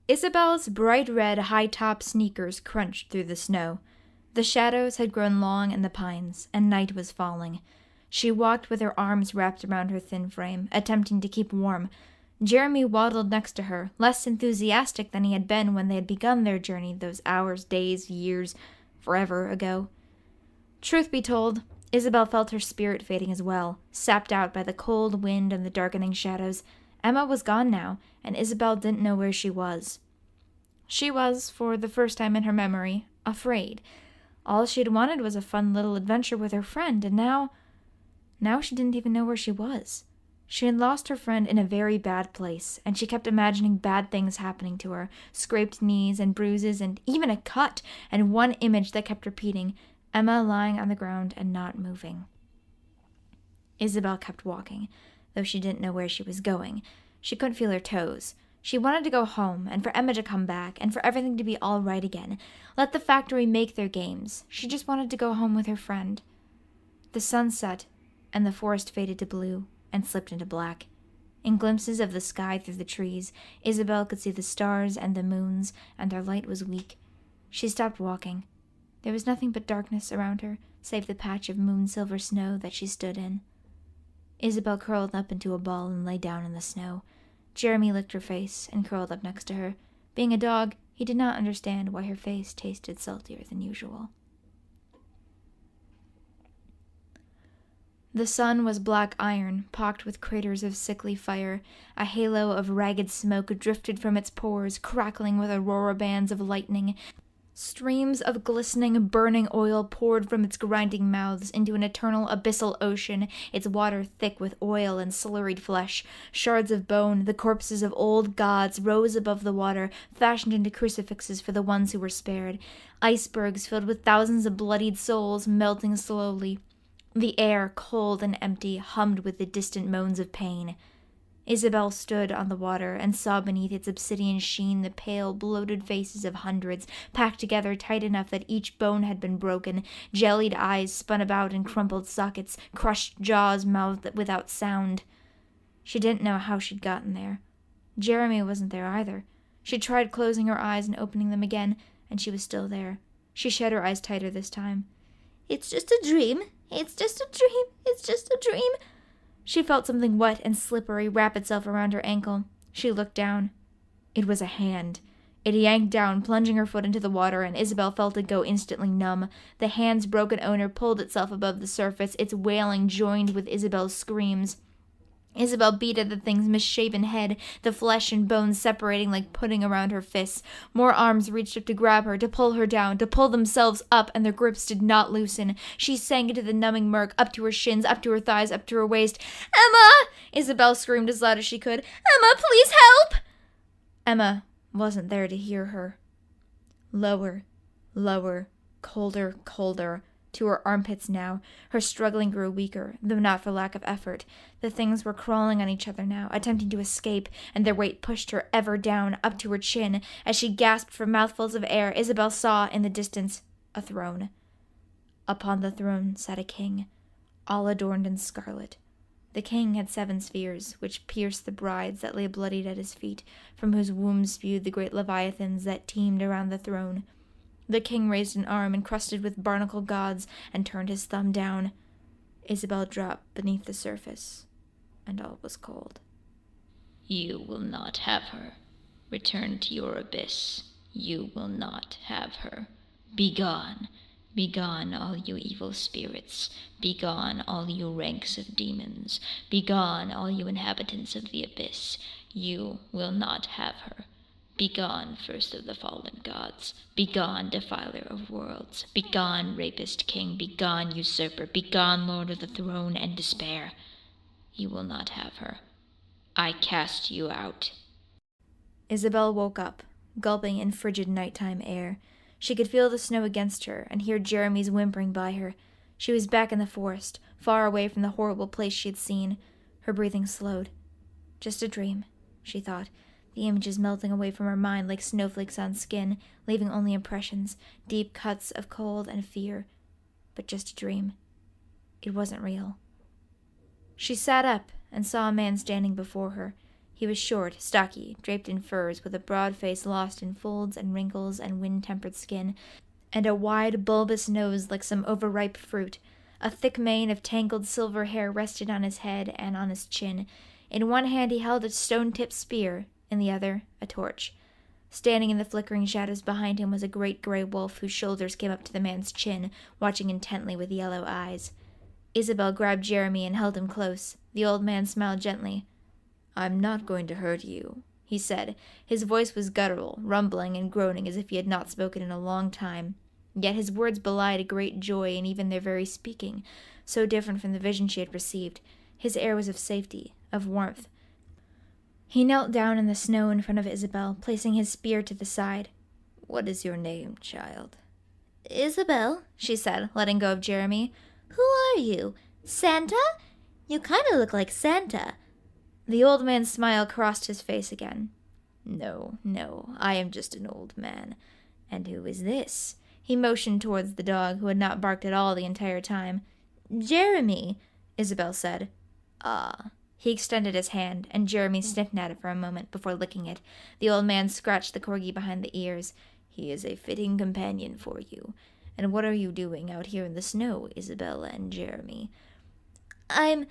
Isabel's bright red high-top sneakers crunched through the snow. The shadows had grown long in the pines, and night was falling. She walked with her arms wrapped around her thin frame, attempting to keep warm. Jeremy waddled next to her, less enthusiastic than he had been when they had begun their journey those hours, days, years, forever ago. Truth be told, Isabel felt her spirit fading as well, sapped out by the cold wind and the darkening shadows. Emma was gone now, and Isabel didn't know where she was. She was, for the first time in her memory, afraid. All she'd wanted was a fun little adventure with her friend, and now she didn't even know where she was. She had lost her friend in a very bad place, and she kept imagining bad things happening to her, scraped knees and bruises and even a cut, and one image that kept repeating, Emma lying on the ground and not moving. Isabel kept walking, though she didn't know where she was going. She couldn't feel her toes. She wanted to go home, and for Emma to come back, and for everything to be all right again. Let the factory make their games. She just wanted to go home with her friend. The sun set, and the forest faded to blue and slipped into black. In glimpses of the sky through the trees, Isabel could see the stars and the moons, and their light was weak. She stopped walking. There was nothing but darkness around her, save the patch of moon-silver snow that she stood in. Isabel curled up into a ball and lay down in the snow. Jeremy licked her face and curled up next to her. Being a dog, he did not understand why her face tasted saltier than usual. The sun was black iron, pocked with craters of sickly fire. A halo of ragged smoke drifted from its pores, crackling with aurora bands of lightning. Streams of glistening, burning oil poured from its grinding mouths into an eternal abyssal ocean, its water thick with oil and slurried flesh. Shards of bone, the corpses of old gods, rose above the water, fashioned into crucifixes for the ones who were spared. Icebergs filled with thousands of bloodied souls, melting slowly. The air, cold and empty, hummed with the distant moans of pain. Isabel stood on the water and saw beneath its obsidian sheen the pale, bloated faces of hundreds, packed together tight enough that each bone had been broken, jellied eyes spun about in crumpled sockets, crushed jaws mouthed without sound. She didn't know how she'd gotten there. Jeremy wasn't there either. She tried closing her eyes and opening them again, and she was still there. She shut her eyes tighter this time. "It's just a dream. It's just a dream. It's just a dream." She felt something wet and slippery wrap itself around her ankle. She looked down. It was a hand. It yanked down, plunging her foot into the water, and Isabel felt it go instantly numb. The hand's broken owner pulled itself above the surface, its wailing joined with Isabel's screams. Isabel beat at the thing's misshapen head, the flesh and bones separating like pudding around her fists. More arms reached up to grab her, to pull her down, to pull themselves up, and their grips did not loosen. She sank into the numbing murk, up to her shins, up to her thighs, up to her waist. "Emma!" Isabel screamed as loud as she could. "Emma, please help!" Emma wasn't there to hear her. Lower, lower, colder, colder. To her armpits now. Her struggling grew weaker, though not for lack of effort. The things were crawling on each other now, attempting to escape, and their weight pushed her ever down, up to her chin. As she gasped for mouthfuls of air, Isabel saw, in the distance, a throne. Upon the throne sat a king, all adorned in scarlet. The king had 7 spears, which pierced the brides that lay bloodied at his feet, from whose wombs spewed the great leviathans that teemed around the throne. The king raised an arm encrusted with barnacle gods and turned his thumb down. Isabel dropped beneath the surface, and all was cold. "You will not have her. Return to your abyss. You will not have her. Begone! Begone, all you evil spirits. Begone, all you ranks of demons. Begone, all you inhabitants of the abyss. You will not have her. Begone, first of the fallen gods. Begone, defiler of worlds. Begone, rapist king. Begone, usurper. Begone, lord of the throne and despair. You will not have her. I cast you out." Isabel woke up, gulping in frigid nighttime air. She could feel the snow against her and hear Jeremy's whimpering by her. She was back in the forest, far away from the horrible place she had seen. Her breathing slowed. Just a dream, she thought. The images melting away from her mind like snowflakes on skin, leaving only impressions, deep cuts of cold and fear. But just a dream. It wasn't real. She sat up and saw a man standing before her. He was short, stocky, draped in furs, with a broad face lost in folds and wrinkles and wind-tempered skin, and a wide, bulbous nose like some overripe fruit. A thick mane of tangled silver hair rested on his head and on his chin. In one hand he held a stone-tipped spear, in the other a torch. Standing in the flickering shadows behind him was a great gray wolf whose shoulders came up to the man's chin, watching intently with yellow eyes. Isabel grabbed Jeremy and held him close. The old man smiled gently. "I'm not going to hurt you," he said. His voice was guttural, rumbling and groaning as if he had not spoken in a long time. Yet his words belied a great joy in even their very speaking, so different from the vision she had received. His air was of safety, of warmth. He knelt down in the snow in front of Isabel, placing his spear to the side. "What is your name, child?" "Isabel," she said, letting go of Jeremy. "Who are you? Santa? You kind of look like Santa." The old man's smile crossed his face again. No, I am just an old man. And who is this?" He motioned towards the dog, who had not barked at all the entire time. "Jeremy," Isabel said. "Ah." He extended his hand, and Jeremy sniffed at it for a moment before licking it. The old man scratched the corgi behind the ears. "He is a fitting companion for you. And what are you doing out here in the snow, Isabella and Jeremy?" I'm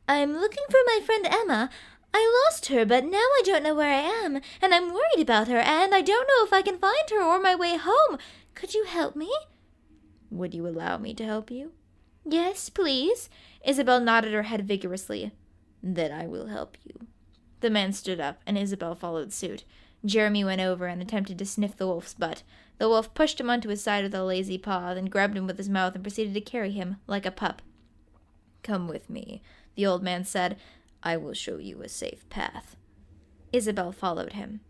looking for my friend Emma. I lost her, but now I don't know where I am, and I'm worried about her, and I don't know if I can find her or my way home. Could you help me?" "Would you allow me to help you?" "Yes, please." Isabel nodded her head vigorously. "Then I will help you." The man stood up, and Isabel followed suit. Jeremy went over and attempted to sniff the wolf's butt. The wolf pushed him onto his side with a lazy paw, then grabbed him with his mouth and proceeded to carry him, like a pup. "Come with me," the old man said. "I will show you a safe path." Isabel followed him.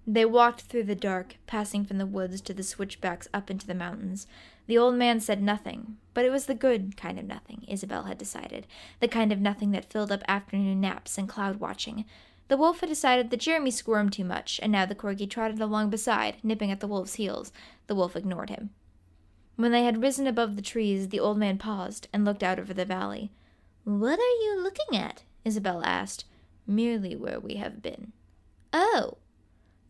They walked through the dark, passing from the woods to the switchbacks up into the mountains. The old man said nothing, but it was the good kind of nothing, Isabel had decided, the kind of nothing that filled up afternoon naps and cloud-watching. The wolf had decided that Jeremy squirmed too much, and now the corgi trotted along beside, nipping at the wolf's heels. The wolf ignored him. When they had risen above the trees, the old man paused and looked out over the valley. "What are you looking at?" Isabel asked. "Merely where we have been." "Oh."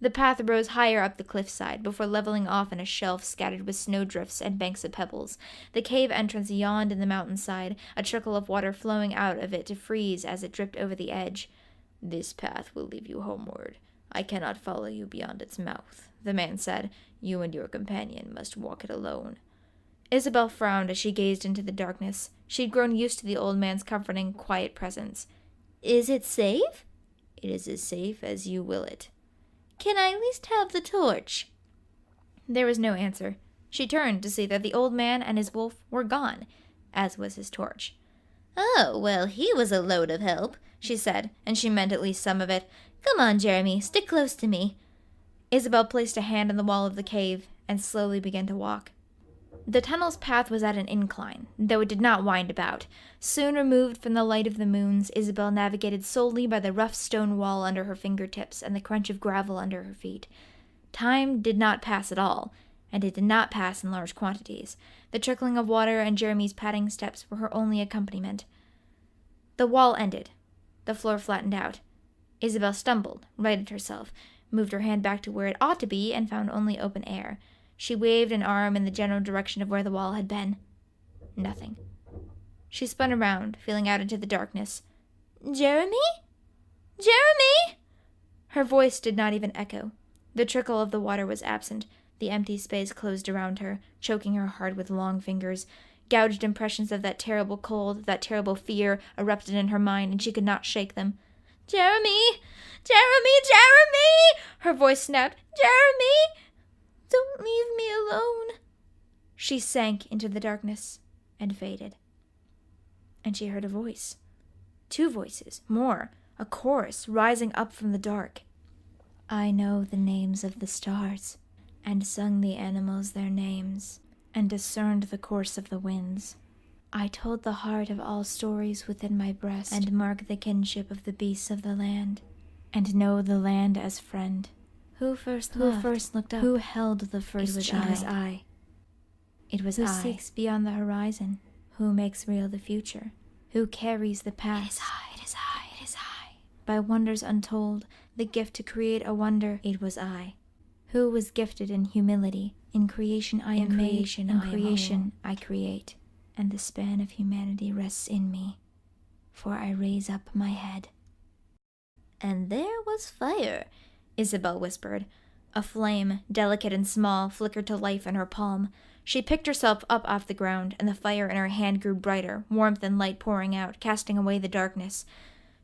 The path rose higher up the cliffside, before leveling off in a shelf scattered with snowdrifts and banks of pebbles. The cave entrance yawned in the mountainside, a trickle of water flowing out of it to freeze as it dripped over the edge. "This path will lead you homeward. I cannot follow you beyond its mouth," the man said. "You and your companion must walk it alone." Isabel frowned as she gazed into the darkness. She had grown used to the old man's comforting, quiet presence. "Is it safe?" "It is as safe as you will it." "Can I at least have the torch?" There was no answer. She turned to see that the old man and his wolf were gone, as was his torch. "Oh, well, he was a load of help," she said, and she meant at least some of it. "Come on, Jeremy, stick close to me." Isabel placed a hand on the wall of the cave and slowly began to walk. The tunnel's path was at an incline, though it did not wind about. Soon removed from the light of the moons, Isabel navigated solely by the rough stone wall under her fingertips and the crunch of gravel under her feet. Time did not pass at all, and it did not pass in large quantities. The trickling of water and Jeremy's padding steps were her only accompaniment. The wall ended. The floor flattened out. Isabel stumbled, righted herself, moved her hand back to where it ought to be, and found only open air. She waved an arm in the general direction of where the wall had been. Nothing. She spun around, feeling out into the darkness. "Jeremy? Jeremy?" Her voice did not even echo. The trickle of the water was absent. The empty space closed around her, choking her heart with long fingers. Gouged impressions of that terrible cold, that terrible fear, erupted in her mind, and she could not shake them. "Jeremy! Jeremy! Jeremy!" Her voice snapped. "Jeremy! Don't leave me alone." She sank into the darkness and faded. And she heard a voice. Two voices, more, a chorus rising up from the dark. "I know the names of the stars, and sung the animals their names, and discerned the course of the winds. I told the heart of all stories within my breast, and mark the kinship of the beasts of the land, and know the land as friend. Who first looked up? Who held the first child? It was I. It was I. Who seeks beyond the horizon? Who makes real the future? Who carries the past? It is I, it is I, it is I. by wonders untold, the gift to create a wonder. It was I, who was gifted in humility. In creation I am made, in creation I create, and the span of humanity rests in me, for I raise up my head. And there was fire, Isabel whispered. A flame, delicate and small, flickered to life in her palm. She picked herself up off the ground, and the fire in her hand grew brighter, warmth and light pouring out, casting away the darkness.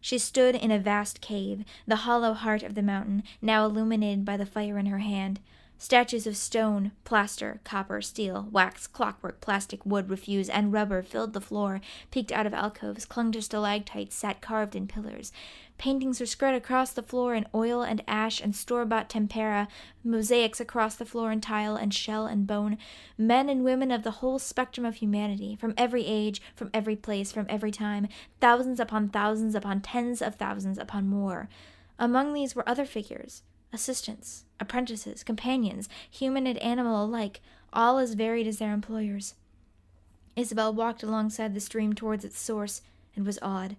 She stood in a vast cave, the hollow heart of the mountain, now illuminated by the fire in her hand. Statues of stone, plaster, copper, steel, wax, clockwork, plastic, wood, refuse, and rubber filled the floor, peeked out of alcoves, clung to stalactites, sat carved in pillars. Paintings were spread across the floor in oil and ash and store-bought tempera, mosaics across the floor in tile and shell and bone. Men and women of the whole spectrum of humanity, from every age, from every place, from every time, thousands upon tens of thousands upon more. Among these were other figures, assistants, apprentices, companions, human and animal alike, all as varied as their employers. Isabel walked alongside the stream towards its source, and was awed.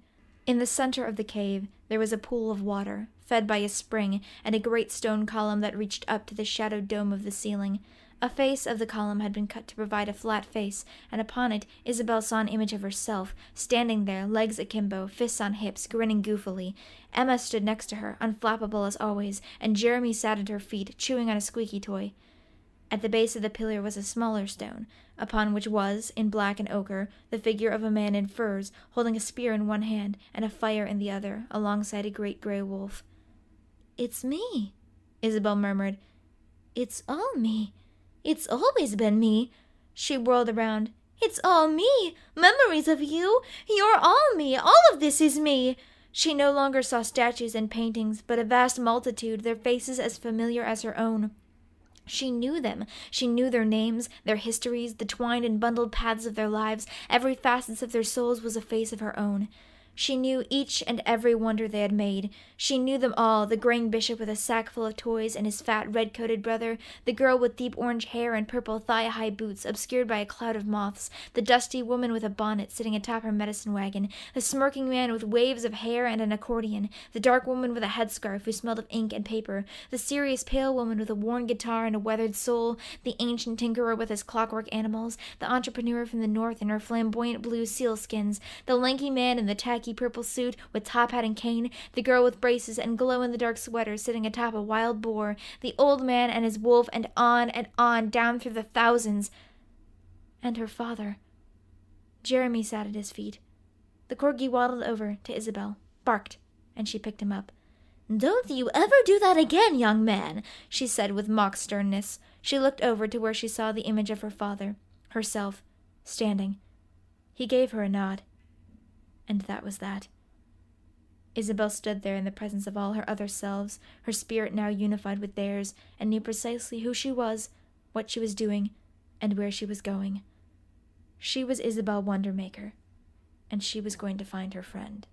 In the center of the cave, there was a pool of water, fed by a spring, and a great stone column that reached up to the shadowed dome of the ceiling. A face of the column had been cut to provide a flat face, and upon it Isabel saw an image of herself, standing there, legs akimbo, fists on hips, grinning goofily. Emma stood next to her, unflappable as always, and Jeremy sat at her feet, chewing on a squeaky toy. At the base of the pillar was a smaller stone, upon which was, in black and ochre, the figure of a man in furs, holding a spear in one hand and a fire in the other, alongside a great grey wolf. "It's me," Isabel murmured. "It's all me. It's always been me." She whirled around. "It's all me! Memories of you! You're all me! All of this is me!" She no longer saw statues and paintings, but a vast multitude, their faces as familiar as her own. She knew them. She knew their names, their histories, the twined and bundled paths of their lives. Every facet of their souls was a face of her own. She knew each and every wonder they had made. She knew them all, the graying bishop with a sack full of toys and his fat, red-coated brother, the girl with deep orange hair and purple thigh-high boots obscured by a cloud of moths, the dusty woman with a bonnet sitting atop her medicine wagon, the smirking man with waves of hair and an accordion, the dark woman with a headscarf who smelled of ink and paper, the serious pale woman with a worn guitar and a weathered soul, the ancient tinkerer with his clockwork animals, the entrepreneur from the north in her flamboyant blue sealskins, the lanky man in the tacky purple suit with top hat and cane, the girl with braces and glow-in-the-dark sweater sitting atop a wild boar, the old man and his wolf, and on, down through the thousands. And her father. Jeremy sat at his feet. The corgi waddled over to Isabel, barked, and she picked him up. "Don't you ever do that again, young man," she said with mock sternness. She looked over to where she saw the image of her father, herself, standing. He gave her a nod. And that was that. Isabel stood there in the presence of all her other selves, her spirit now unified with theirs, and knew precisely who she was, what she was doing, and where she was going. She was Isabel Wondermaker, and she was going to find her friend.